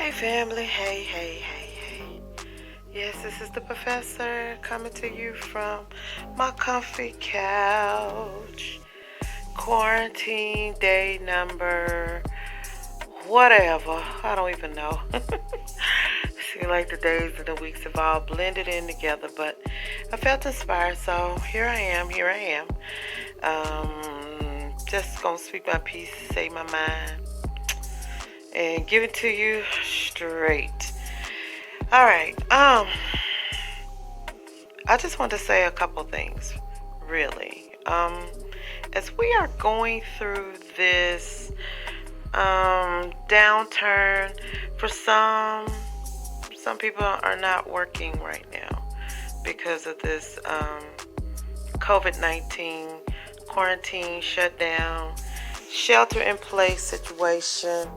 Hey family, hey. Yes, this is the professor coming to you from my comfy couch. Quarantine day number whatever. I don't even know. Seems like the days and the weeks have all blended in together, but I felt inspired, so here I am. Just gonna speak my piece, say my mind, and give it to you straight. All right. I just want to say a couple things, really. As we are going through this downturn, for some people are not working right now because of this COVID-19 quarantine, shutdown, shelter in place situation,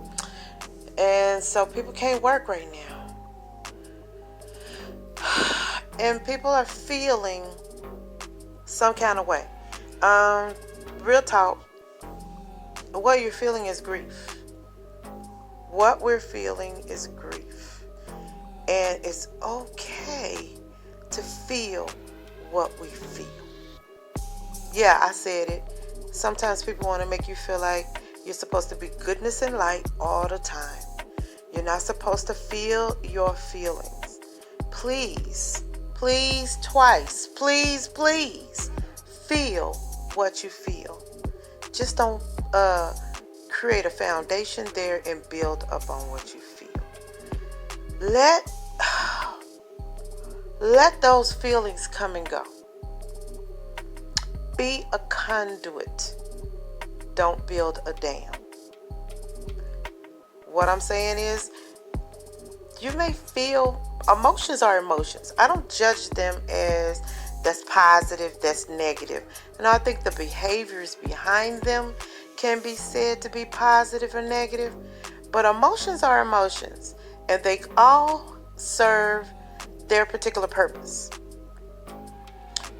and so people can't work right now. And people are feeling some kind of way. Real talk, what you're feeling is grief. What we're feeling is grief. And it's okay to feel what we feel. Yeah, I said it. Sometimes people want to make you feel like you're supposed to be goodness and light all the time. You're not supposed to feel your feelings. Please, twice, please, feel what you feel. Just don't create a foundation there and build up on what you feel. Let those feelings come and go. Be a conduit. Don't build a dam. What I'm saying is, you may feel emotions are emotions. I don't judge them as that's positive, that's negative. And I think the behaviors behind them can be said to be positive or negative. But emotions are emotions, and they all serve their particular purpose.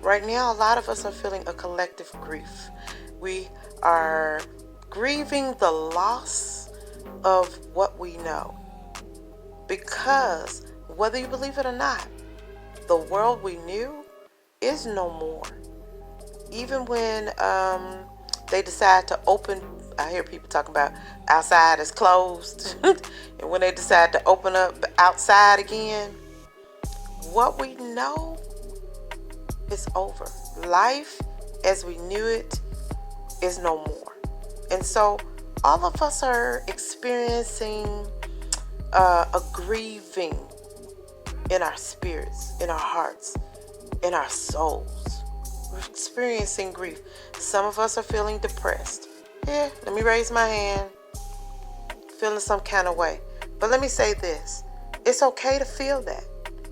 Right now, a lot of us are feeling a collective grief. We are grieving the loss of what we know. Because whether you believe it or not, the world we knew is no more. Even when they decide to open, I hear people talking about outside is closed. And when they decide to open up outside again, what we know is over. Life as we knew it is no more. And so all of us are experiencing a grieving in our spirits, in our hearts, in our souls. We're experiencing grief. Some of us are feeling depressed. Yeah, let me raise my hand. Feeling some kind of way. But let me say this. It's okay to feel that.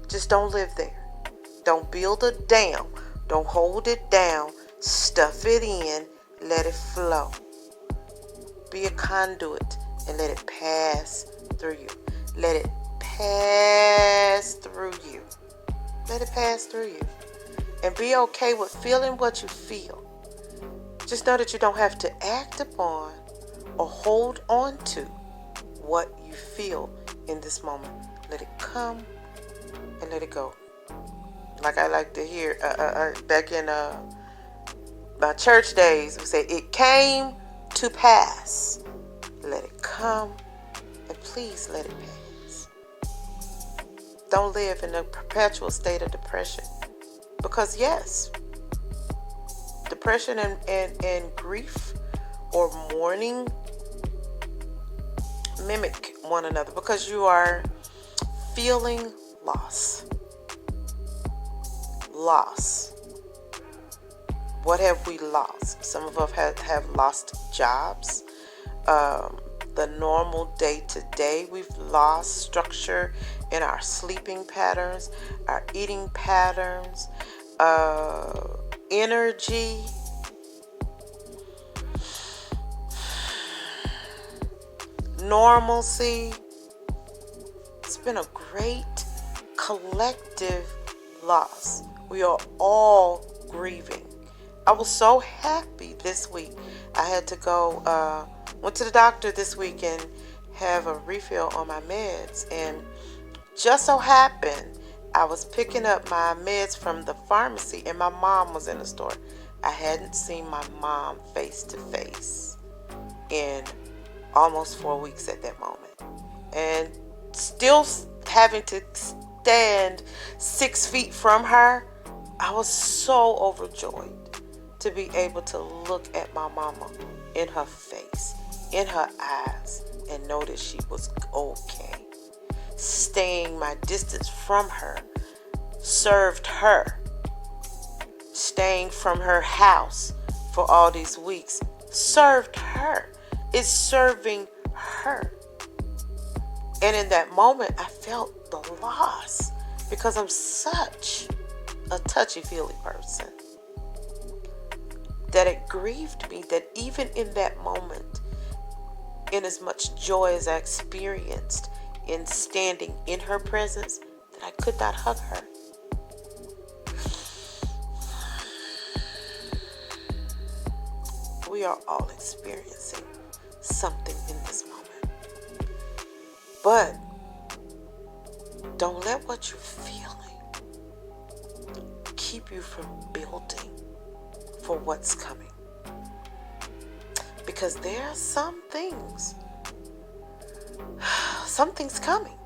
Just don't live there. Don't build a dam. Don't hold it down. Stuff it in. Let it flow. Be a conduit and let it pass through you. Let it pass through you. Let it pass through you. And be okay with feeling what you feel. Just know that you don't have to act upon or hold on to what you feel in this moment. Let it come and let it go. Like I like to hear back in my church days, we say, it came to pass. Let it come and please let it pass. Don't live in a perpetual state of depression. Because yes, depression and grief or mourning mimic one another because you are feeling loss. What have we lost? Some of us have lost jobs. The normal day-to-day, we've lost structure in our sleeping patterns, our eating patterns, energy. Normalcy. It's been a great collective loss. We are all grieving. I was so happy this week. I had to go, went to the doctor this week, and have a refill on my meds, and just so happened I was picking up my meds from the pharmacy and my mom was in the store. I hadn't seen my mom face to face in almost 4 weeks at that moment, and still having to stand 6 feet from her. I was so overjoyed to be able to look at my mama in her face, in her eyes, and know that she was okay. Staying my distance from her served her. Staying from her house for all these weeks served her. It's serving her. And in that moment, I felt the loss because I'm such a touchy-feely person that it grieved me that even in that moment, in as much joy as I experienced in standing in her presence, that I could not hug her. We are all experiencing something in this moment. But don't let what you're feeling keep you from building for what's coming. Because there are something's coming.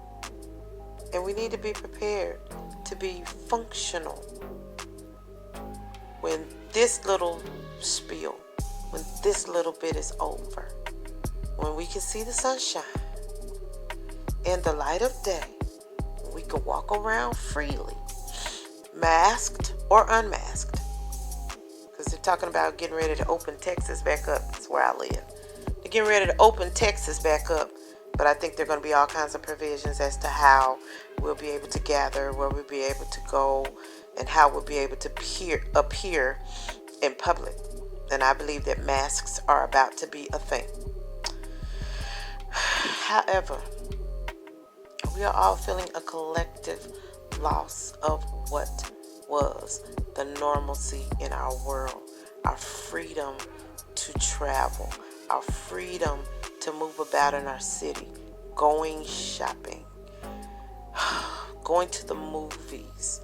And we need to be prepared to be functional when this little spiel, when this little bit is over, when we can see the sunshine and the light of day, we can walk around freely, masked or unmasked. Because they're talking about getting ready to open Texas back up. That's where I live. They're getting ready to open Texas back up. But I think there are going to be all kinds of provisions as to how we'll be able to gather, where we'll be able to go, and how we'll be able to appear in public. And I believe that masks are about to be a thing. However, we are all feeling a collective loss of what was the normalcy in our world, our freedom to travel, our freedom to move about in our city, going shopping, going to the movies.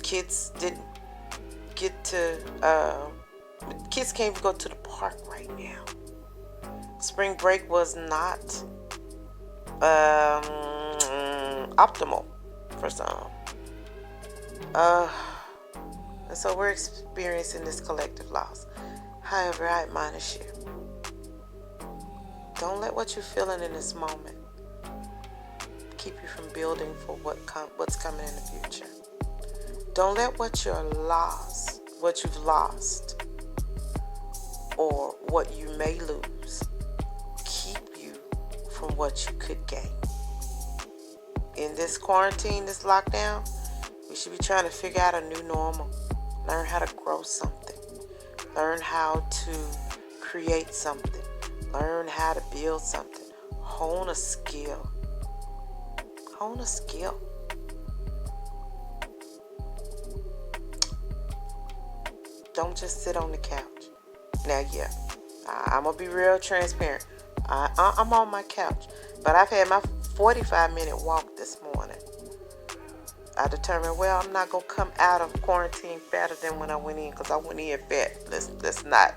Kids didn't get to, kids can't even go to the park right now. Spring break was not optimal for some. And so we're experiencing this collective loss. However, I admonish you, don't let what you're feeling in this moment keep you from building for what's coming in the future. Don't let what you've lost, or what you may lose, keep you from what you could gain. In this quarantine, this lockdown, we should be trying to figure out a new normal. Learn how to grow something. Learn how to create something. Learn how to build something. Hone a skill. Don't just sit on the couch. Now, yeah, I'm going to be real transparent. I'm on my couch, but I've had my 45-minute walk this morning. I determined, well, I'm not going to come out of quarantine fatter than when I went in, because I went in fat. Let's not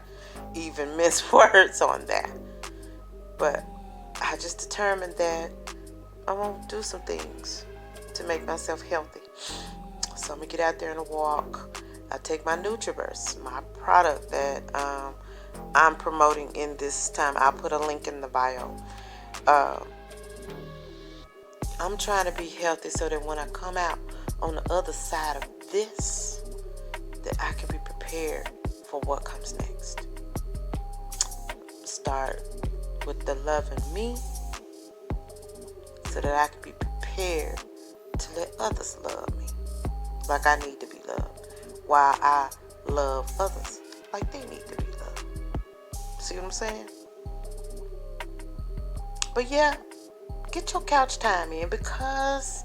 even mince words on that. But I just determined that I'm going to do some things to make myself healthy. So I'm going to get out there and walk. I take my Nutraburst, my product that I'm promoting in this time. I'll put a link in the bio. I'm trying to be healthy so that when I come out on the other side of this, that I can be prepared for what comes next. Start with the love in me so that I can be prepared to let others love me like I need to be loved, while I love others like they need to be loved. See what I'm saying? But yeah, get your couch time in, because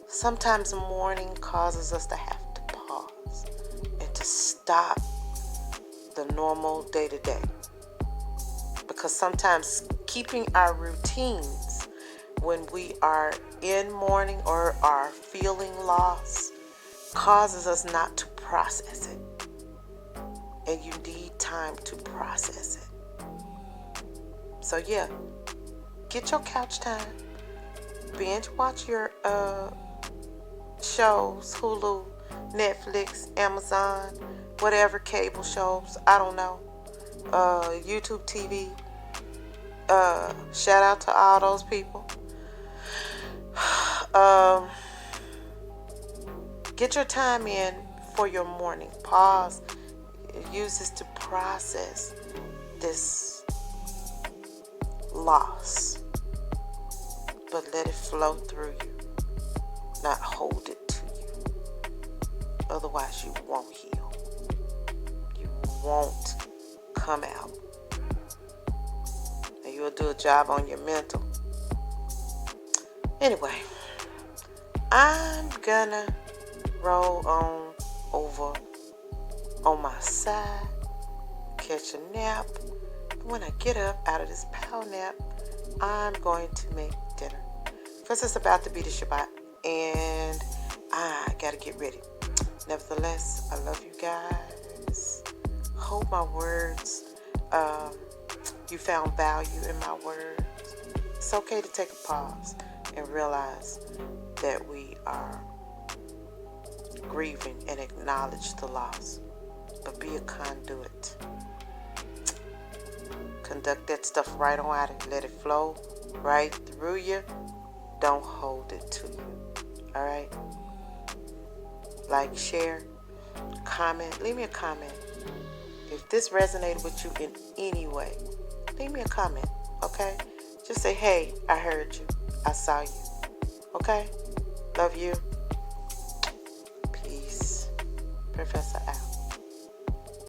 sometimes mourning causes us to have to pause and to stop the normal day-to-day. Because sometimes keeping our routines when we are in mourning or are feeling loss causes us not to process it. And you need time to process it. So yeah, get your couch time. Binge watch your shows, Hulu, Netflix, Amazon, whatever cable shows, I don't know. YouTube TV. Shout out to all those people. Get your time in for your morning. Pause. Use this to process this loss. But let it flow through you. Not hold it to you. Otherwise you won't heal. You won't come out. And you'll do a job on your mental. Anyway, I'm gonna roll on over on my side, catch a nap. When I get up out of this power nap, I'm going to make dinner. Because it's about to be the Shabbat, and I gotta get ready. Nevertheless, I love you guys. Hope my words, you found value in my words. It's okay to take a pause and realize that we are grieving and acknowledge the loss. But be a conduit. Conduct that stuff right on out and let it flow right through you. Don't hold it to you. Alright? Like, share, comment. Leave me a comment. If this resonated with you in any way, leave me a comment. Okay? Just say, hey, I heard you. I saw you. Okay? Love you. Peace. Professor